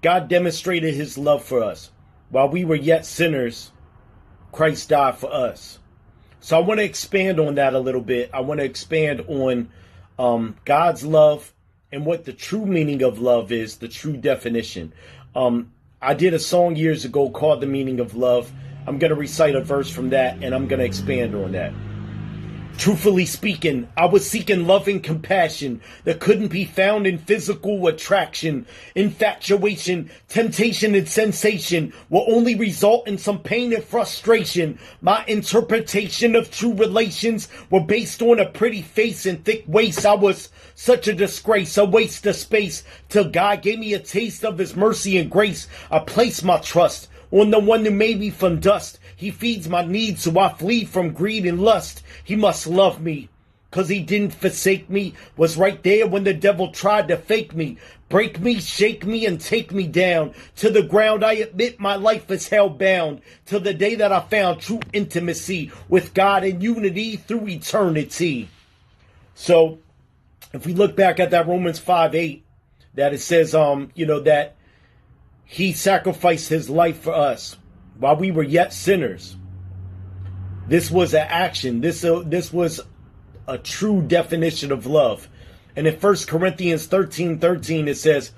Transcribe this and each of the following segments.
God demonstrated his love for us. While we were yet sinners, Christ died for us. So I want to expand on that a little bit. I want to expand on God's love and what the true meaning of love is, the true definition. I did a song years ago called The Meaning of Love. I'm going to recite a verse from that, and I'm going to expand on that. Truthfully speaking, I was seeking love and compassion that couldn't be found in physical attraction. Infatuation, temptation, and sensation will only result in some pain and frustration. My interpretation of true relations were based on a pretty face and thick waist. I was such a disgrace, a waste of space, till God gave me a taste of his mercy and grace. I placed my trust on the one who made me from dust. He feeds my needs, so I flee from greed and lust. He must love me, 'cause he didn't forsake me. Was right there when the devil tried to fake me. Break me, shake me, and take me down to the ground. I admit my life is hell-bound till the day that I found true intimacy with God in unity through eternity. So, if we look back at that Romans 5:8, that it says, that he sacrificed his life for us while we were yet sinners. This was an action. This was a true definition of love. And in 1 Corinthians 13:13, it says,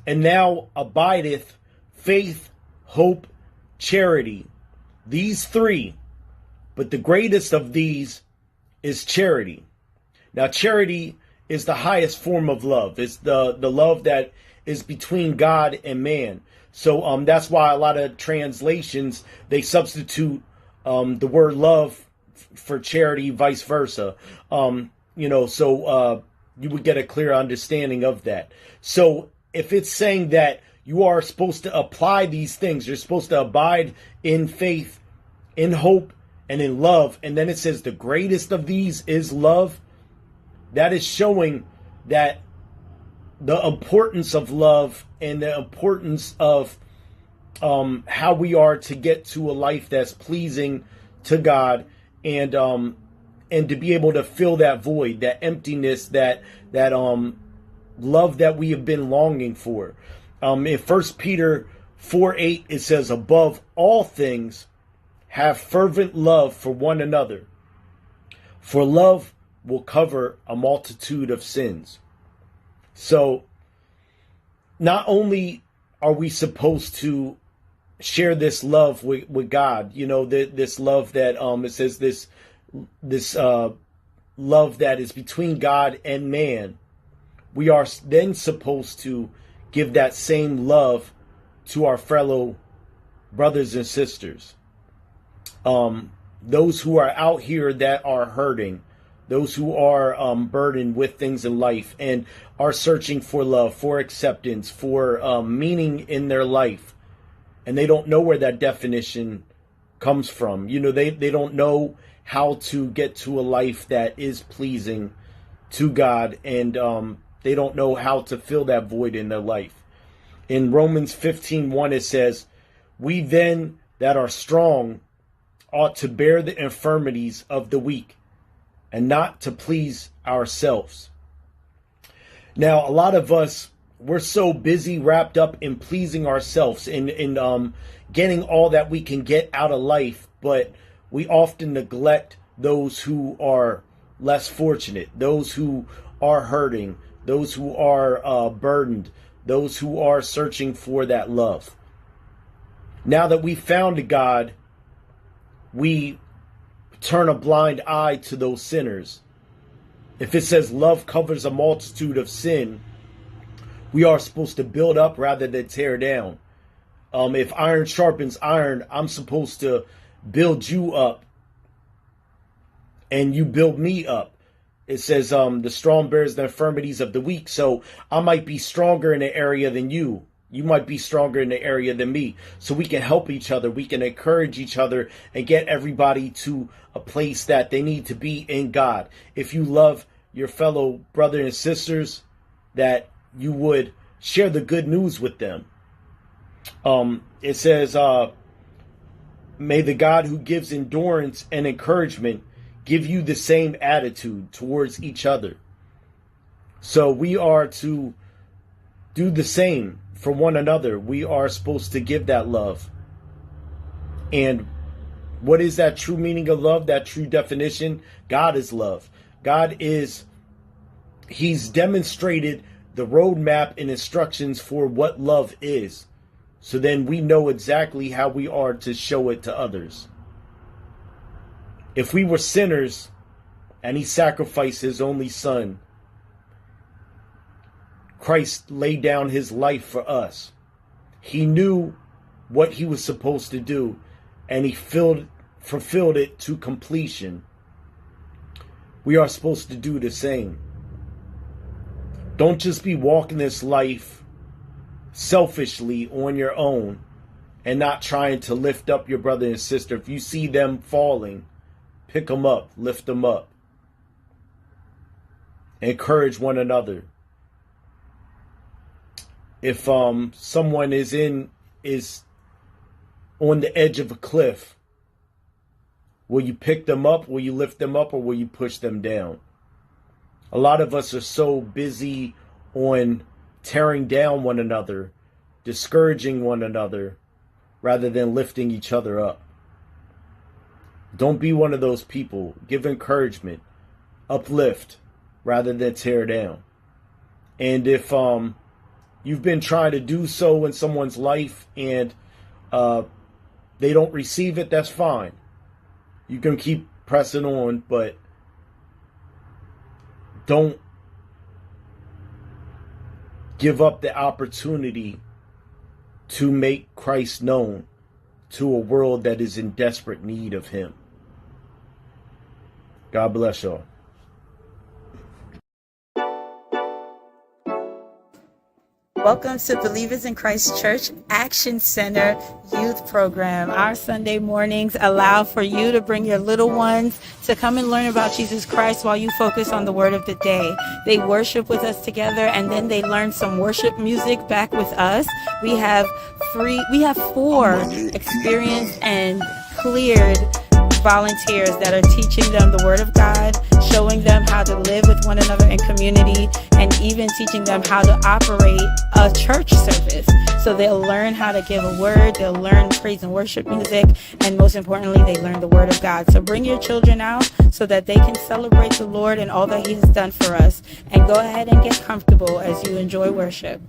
and now abideth faith, hope, charity. These three, but the greatest of these is charity. Now, charity is the highest form of love. It's the love that is between God and man. So that's why a lot of translations, they substitute the word love for charity, vice versa. So you would get a clear understanding of that. So if it's saying that you are supposed to apply these things, you're supposed to abide in faith, in hope, and in love, and then it says the greatest of these is love, that is showing that the importance of love and the importance of how we are to get to a life that's pleasing to God, and to be able to fill that void, that emptiness, that love that we have been longing for. In 1 Peter 4:8, it says, above all things, have fervent love for one another, for love will cover a multitude of sins. So, not only are we supposed to share this love with God, this love that it says this love that is between God and man, we are then supposed to give that same love to our fellow brothers and sisters. Those who are out here that are hurting, those who are burdened with things in life and are searching for love, for acceptance, for meaning in their life. And they don't know where that definition comes from. They don't know how to get to a life that is pleasing to God. And they don't know how to fill that void in their life. In Romans 15:1, it says, we then that are strong ought to bear the infirmities of the weak, and not to please ourselves. Now, a lot of us, we're so busy wrapped up in pleasing ourselves, in getting all that we can get out of life, but we often neglect those who are less fortunate, those who are hurting, those who are burdened, those who are searching for that love. Now that we found God, we turn a blind eye to those sinners. If it says love covers a multitude of sin, we are supposed to build up rather than tear down. If iron sharpens iron, I'm supposed to build you up and you build me up. It says the strong bears the infirmities of the weak. So I might be stronger in an area than you. You might be stronger in the area than me. So we can help each other. We can encourage each other and get everybody to a place that they need to be in God. If you love your fellow brothers and sisters, that you would share the good news with them. It says, may the God who gives endurance and encouragement give you the same attitude towards each other. So we are to do the same for one another. We are supposed to give that love. And what is that true meaning of love? That true definition? God is love. He's demonstrated the roadmap and instructions for what love is. So then we know exactly how we are to show it to others. If we were sinners and he sacrificed his only son, Christ laid down his life for us. He knew what he was supposed to do, and he fulfilled it to completion. We are supposed to do the same. Don't just be walking this life selfishly on your own and not trying to lift up your brother and sister. If you see them falling, pick them up, lift them up. Encourage one another. If someone is on the edge of a cliff, will you pick them up? Will you lift them up? Or will you push them down? A lot of us are so busy on tearing down one another, discouraging one another, rather than lifting each other up. Don't be one of those people. Give encouragement, uplift, rather than tear down. And if you've been trying to do so in someone's life and they don't receive it, that's fine. You can keep pressing on, but don't give up the opportunity to make Christ known to a world that is in desperate need of him. God bless y'all. Welcome to Believers in Christ Church Action Center Youth Program. Our Sunday mornings allow for you to bring your little ones to come and learn about Jesus Christ while you focus on the word of the day. They worship with us together, and then they learn some worship music back with us. We have 4 experienced and cleared volunteers that are teaching them the Word of God, showing them how to live with one another in community, and even teaching them how to operate a church service. So they'll learn how to give a word, they'll learn praise and worship music, and most importantly, they learn the Word of God. So bring your children out so that they can celebrate the Lord and all that He's done for us. And go ahead and get comfortable as you enjoy worship.